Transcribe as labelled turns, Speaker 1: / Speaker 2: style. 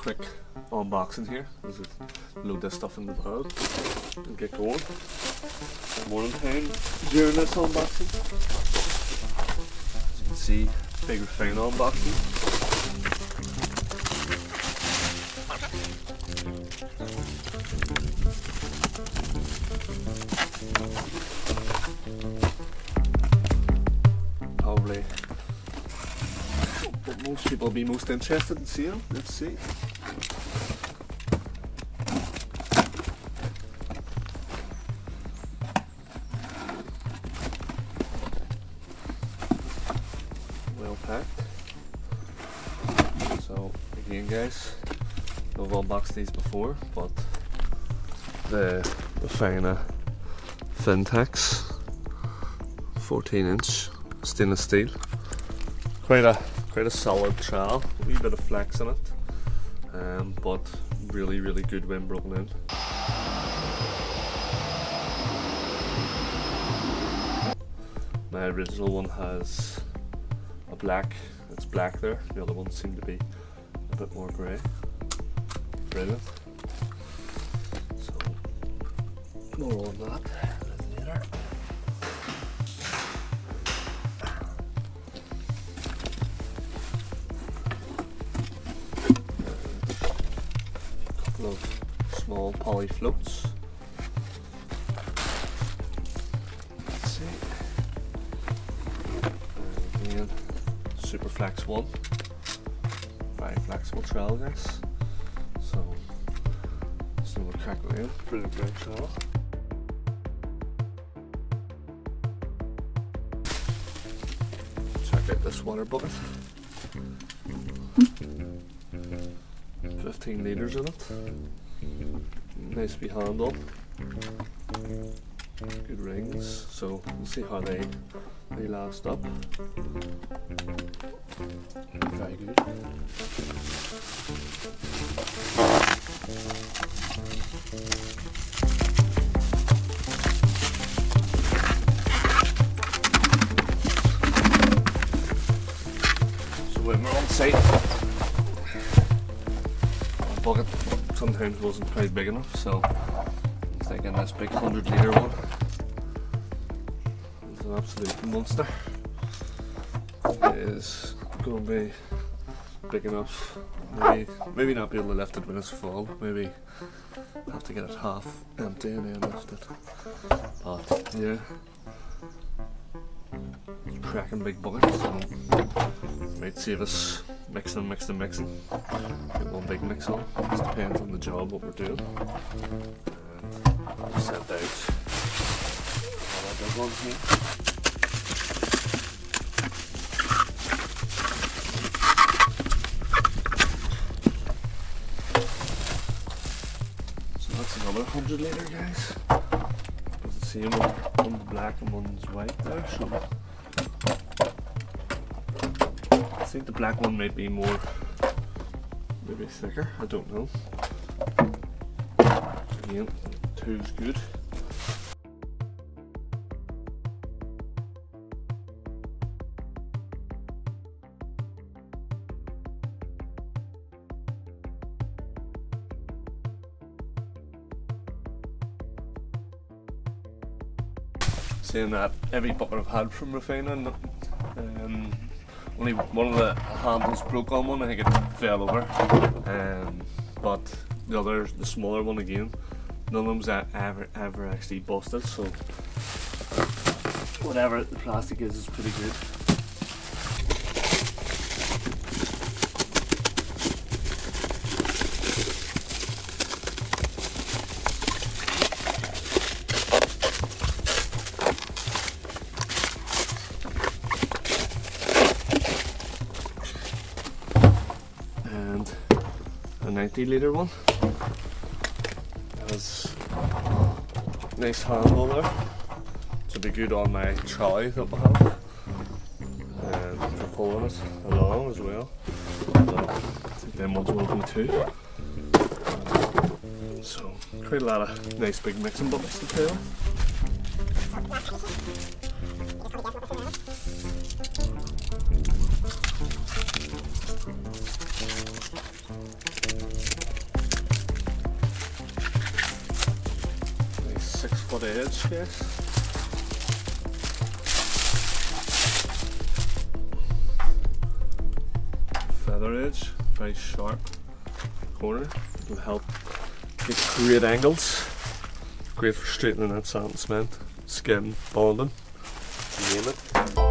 Speaker 1: quick unboxing here. Just load this stuff in the bag and get going. Morning time during this unboxing. As you can see, big refina unboxing. Probably what most people will be most interested in seeing. Let's see. Well packed. So again guys, I've unboxed these before, but the refina Fintex 14-inch stainless steel. Quite a solid trowel, a wee bit of flex in it, but really good when broken in. My original one has a black, it's black there, the other ones seem to be a bit more grey. Brilliant. So, more on that later. Of small poly floats. Let's see. Again, superflex 1. Very flexible trowel, guys. So, just another crack away. Brilliant great trowel. Check out this water bucket. 15 litres in it. Nice wee handle. Good rings. So we'll see how they last up. Very good. So when we're on site, bucket sometimes wasn't quite big enough, so I'm thinking this big 100 litre one is an absolute monster. It is going to be big enough. Maybe not be able to lift it when it's full. Maybe have to get it half empty and then lift it. But yeah, cracking big bucket, so might save us mixing. Get one big mix on. Just depends on the job what we're doing. And I've sent out all our big ones here. So that's another 100 litre, guys. It's the same one. One's black and one's white there. So I think the black one might be more, maybe thicker, I don't know. Again, two's good. Saying that, every bucket I've had from refina, only one of the handles broke on one. I think it fell over, but the smaller one again, none of them's ever actually busted. So whatever the plastic is pretty good. A 90 litre one. Has nice handle there to be good on my trolley that we have, and for pulling it along as well. So I think them ones will do too. So quite a lot of nice big mixing buckets to fill. Nice 6-foot edge, yes. Feather edge, very sharp corner. It'll help get great angles. Great for straightening that sand and cement, skim, bonding, you name it.